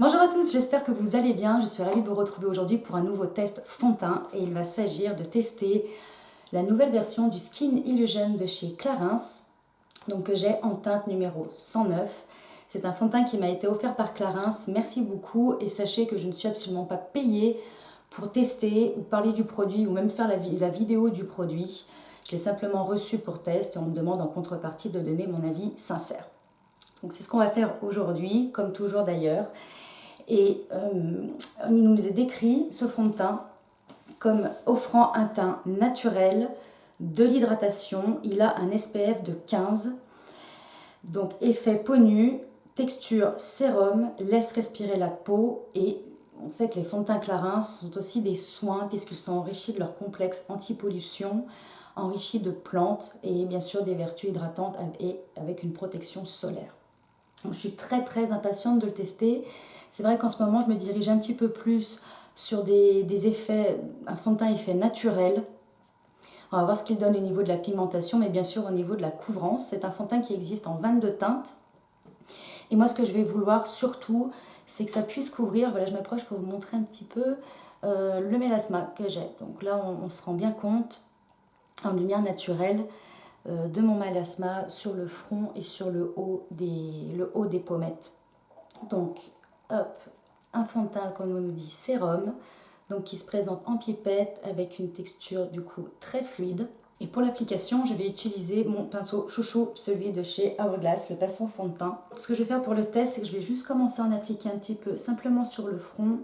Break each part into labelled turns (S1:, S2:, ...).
S1: Bonjour à tous, j'espère que vous allez bien. Je suis ravie de vous retrouver aujourd'hui pour un nouveau test fond de teint et il va s'agir de tester la nouvelle version du Skin Illusion de chez Clarins, donc que j'ai en teinte numéro 109. C'est un fond de teint qui m'a été offert par Clarins, merci beaucoup et sachez que je ne suis absolument pas payée pour tester ou parler du produit ou même faire la vidéo du produit. Je l'ai simplement reçu pour test et on me demande en contrepartie de donner mon avis sincère. Donc c'est ce qu'on va faire aujourd'hui, comme toujours d'ailleurs. Et il nous est décrit ce fond de teint comme offrant un teint naturel, de l'hydratation. Il a un SPF de 15, donc effet peau nue, texture sérum, laisse respirer la peau et on sait que les fonds de teint Clarins sont aussi des soins puisqu'ils sont enrichis de leur complexe anti-pollution, enrichis de plantes et bien sûr des vertus hydratantes et avec une protection solaire. Donc, je suis très impatiente de le tester. C'est vrai qu'en ce moment, je me dirige un petit peu plus sur des effets, un fond de teint effet naturel. On va voir ce qu'il donne au niveau de la pigmentation, mais bien sûr au niveau de la couvrance. C'est un fond de teint qui existe en 22 teintes. Et moi, ce que je vais vouloir surtout, c'est que ça puisse couvrir, voilà, je m'approche pour vous montrer un petit peu le mélasma que j'ai. Donc là, on se rend bien compte, en lumière naturelle, de mon mélasma sur le front et sur le haut des pommettes. Donc, hop, un fond de teint, comme on nous dit, sérum, donc qui se présente en pipette avec une texture du coup très fluide. Et pour l'application, je vais utiliser mon pinceau chouchou, celui de chez Hourglass, le pinceau fond de teint. Ce que je vais faire pour le test, c'est que je vais juste commencer à en appliquer un petit peu simplement sur le front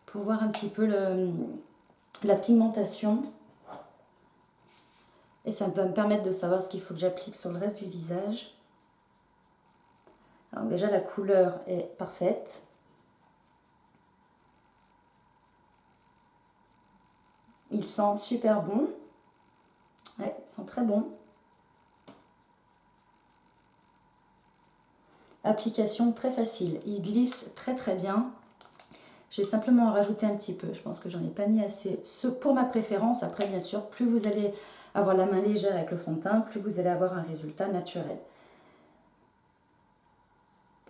S1: pour voir un petit peu la pigmentation. Et ça va me permettre de savoir ce qu'il faut que j'applique sur le reste du visage. Alors déjà, la couleur est parfaite. Il sent super bon. Ouais, il sent très bon. Application très facile. Il glisse très bien. Je vais simplement en rajouter un petit peu. Je pense que j'en ai pas mis assez. Pour ma préférence, après bien sûr, plus vous allez avoir la main légère avec le fond de teint, plus vous allez avoir un résultat naturel.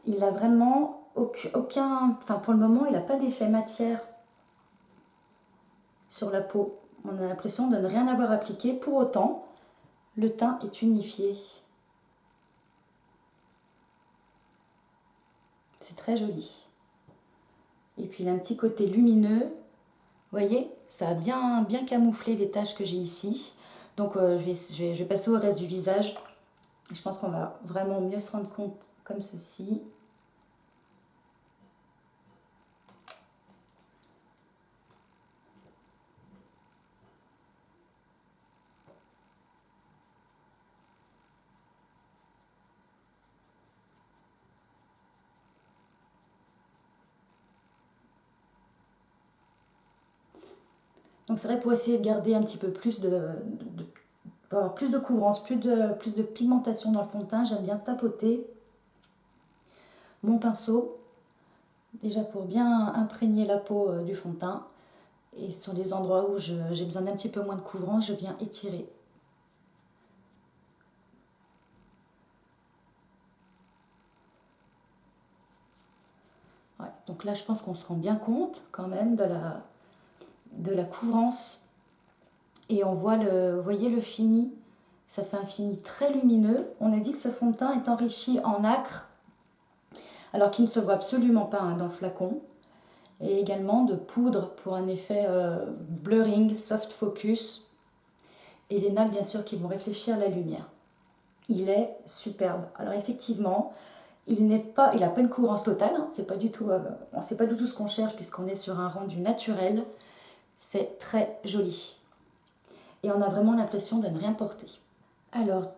S1: Il a vraiment aucun... Enfin, pour le moment, il n'a pas d'effet matière sur la peau. On a l'impression de ne rien avoir appliqué. Pour autant, le teint est unifié. C'est très joli. Et puis il a un petit côté lumineux. Vous voyez, ça a bien camouflé les taches que j'ai ici. Donc je vais passer au reste du visage. Je pense qu'on va vraiment mieux se rendre compte comme ceci. Donc c'est vrai, pour essayer de garder un petit peu plus pour avoir plus de couvrance, plus de pigmentation dans le fond de teint, j'aime bien tapoter mon pinceau, déjà pour bien imprégner la peau du fond de teint. Et sur les endroits où j'ai besoin d'un petit peu moins de couvrance, je viens étirer. Ouais, donc là, je pense qu'on se rend bien compte quand même de la couvrance. Et on voit vous voyez le fini, ça fait un fini très lumineux. On a dit que ce fond de teint est enrichi en nacre, alors qu'il ne se voit absolument pas dans le flacon. Et également de poudre pour un effet blurring, soft focus. Et les nacres, bien sûr, qui vont réfléchir la lumière. Il est superbe. Alors effectivement, il n'a pas une couvrance totale, hein, c'est pas du tout, on sait pas du tout ce qu'on cherche puisqu'on est sur un rendu naturel. C'est très joli. Et on a vraiment l'impression de ne rien porter. Alors,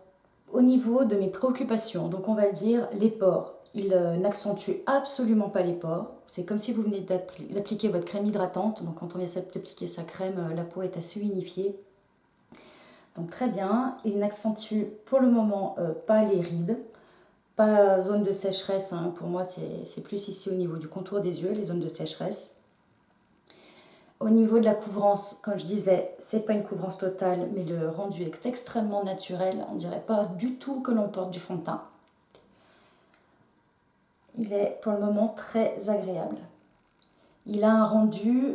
S1: au niveau de mes préoccupations, donc on va dire les pores. Il n'accentue absolument pas les pores. C'est comme si vous venez d'appliquer votre crème hydratante. Donc quand on vient d'appliquer sa crème, la peau est assez unifiée. Donc très bien. Il n'accentue pour le moment pas les rides. Pas zone de sécheresse, hein. Pour moi c'est plus ici au niveau du contour des yeux, les zones de sécheresse. Au niveau de la couvrance, comme je disais, c'est pas une couvrance totale, mais le rendu est extrêmement naturel. On dirait pas du tout que l'on porte du fond de teint. il est pour le moment très agréable. Il a un rendu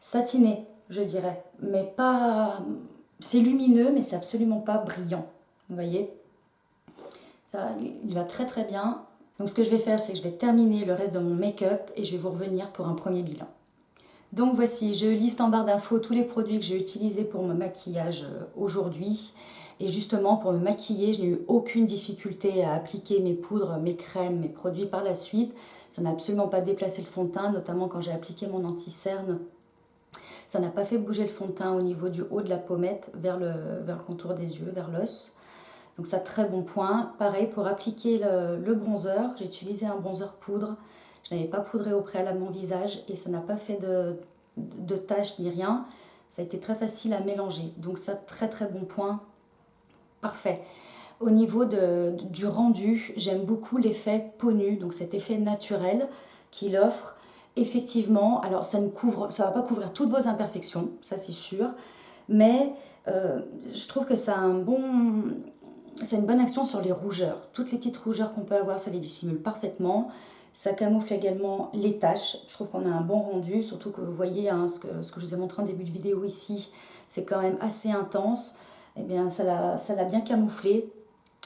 S1: satiné, je dirais, mais pas... C'est lumineux, mais c'est absolument pas brillant, vous voyez. Il va très très bien. Donc ce que je vais faire, c'est que je vais terminer le reste de mon make-up et je vais vous revenir pour un premier bilan. Donc voici, je liste en barre d'infos tous les produits que j'ai utilisés pour mon maquillage aujourd'hui. Et justement, pour me maquiller, je n'ai eu aucune difficulté à appliquer mes poudres, mes crèmes, mes produits par la suite. Ça n'a absolument pas déplacé le fond de teint, notamment quand j'ai appliqué mon anti-cerne. Ça n'a pas fait bouger le fond de teint au niveau du haut de la pommette vers le contour des yeux, vers l'os. Donc ça, très bon point. Pareil, pour appliquer le bronzer, j'ai utilisé un bronzer poudre. Je n'avais pas poudré au préalable mon visage et ça n'a pas fait de taches ni rien. Ça a été très facile à mélanger. Donc ça, très très bon point. Parfait. Au niveau du rendu, j'aime beaucoup l'effet peau nue, donc cet effet naturel qu'il offre. Effectivement, alors ça va pas couvrir toutes vos imperfections, ça c'est sûr, mais je trouve que ça a une bonne action sur les rougeurs. Toutes les petites rougeurs qu'on peut avoir, ça les dissimule parfaitement. Ça camoufle également les taches. Je trouve qu'on a un bon rendu, surtout que vous voyez hein, ce que je vous ai montré en début de vidéo ici, c'est quand même assez intense. Eh bien, ça l'a bien camouflé.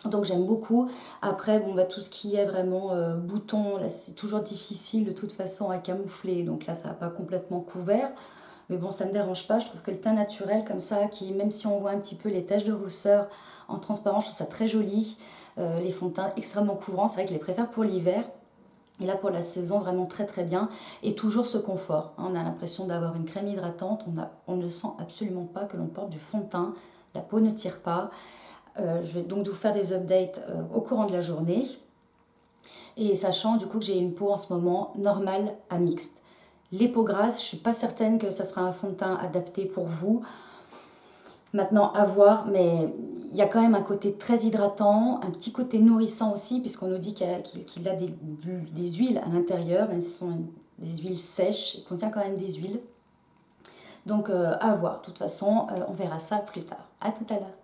S1: Donc j'aime beaucoup. Après, bon, bah, tout ce qui est vraiment bouton, là c'est toujours difficile de toute façon à camoufler. Donc là, ça n'a pas complètement couvert. Mais bon, ça ne me dérange pas. Je trouve que le teint naturel comme ça, même si on voit un petit peu les taches de rousseur en transparent, je trouve ça très joli. Les fonds de teint extrêmement couvrants, c'est vrai que je les préfère pour l'hiver. Et là, pour la saison, vraiment très très bien. Et toujours ce confort. On a l'impression d'avoir une crème hydratante. On ne sent absolument pas que l'on porte du fond de teint. La peau ne tire pas. Je vais donc vous faire des updates au courant de la journée. Et sachant du coup que j'ai une peau en ce moment normale à mixte. Les peaux grasses, je ne suis pas certaine que ça sera un fond de teint adapté pour vous. Maintenant, à voir, mais il y a quand même un côté très hydratant, un petit côté nourrissant aussi, puisqu'on nous dit qu'il a des huiles à l'intérieur, même si ce sont des huiles sèches, il contient quand même des huiles. Donc, à voir. De toute façon, on verra ça plus tard. À tout à l'heure.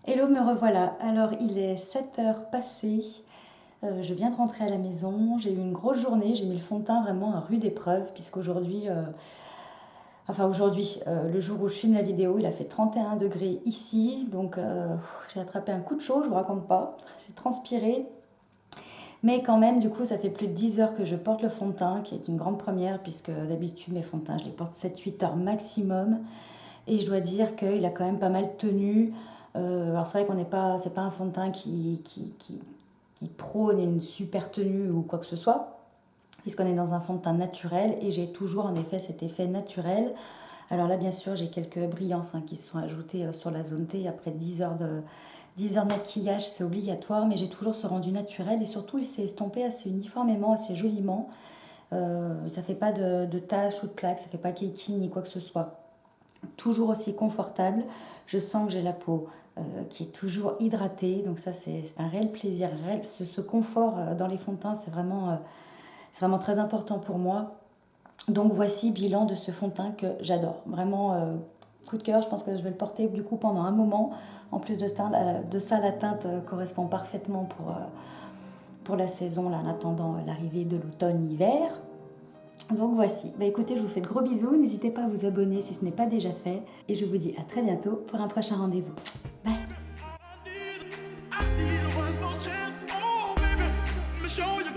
S1: Hello, me revoilà. Alors, il est 7 heures passées. Je viens de rentrer à la maison. J'ai eu une grosse journée. J'ai mis le fond de teint vraiment à rude épreuve, puisqu'aujourd'hui... le jour où je filme la vidéo, il a fait 31 degrés ici, donc j'ai attrapé un coup de chaud, je vous raconte pas, j'ai transpiré, mais quand même, du coup, ça fait plus de 10 heures que je porte le fond de teint, qui est une grande première, puisque d'habitude, mes fonds de teint, je les porte 7-8 heures maximum, et je dois dire qu'il a quand même pas mal tenu. Alors c'est vrai c'est pas un fond de teint qui prône une super tenue ou quoi que ce soit, puisqu'on est dans un fond de teint naturel et j'ai toujours en effet cet effet naturel. Alors là, bien sûr, j'ai quelques brillances qui se sont ajoutées sur la zone T après 10 heures de maquillage, c'est obligatoire, mais j'ai toujours ce rendu naturel et surtout il s'est estompé assez uniformément, assez joliment. Ça fait pas de taches ou de plaques, ça fait pas kiki ni quoi que ce soit. Toujours aussi confortable, je sens que j'ai la peau qui est toujours hydratée, donc ça c'est un réel plaisir. Ce confort dans les fonds de teint, c'est vraiment très important pour moi. Donc voici bilan de ce fond de teint que j'adore. Vraiment coup de cœur, je pense que je vais le porter du coup pendant un moment. En plus de ça, la teinte correspond parfaitement pour la saison, là, en attendant l'arrivée de l'automne-hiver. Donc voici. Bah écoutez, je vous fais de gros bisous. N'hésitez pas à vous abonner si ce n'est pas déjà fait. Et je vous dis à très bientôt pour un prochain rendez-vous. Bye. I need one more chance. Oh, baby, let me show you.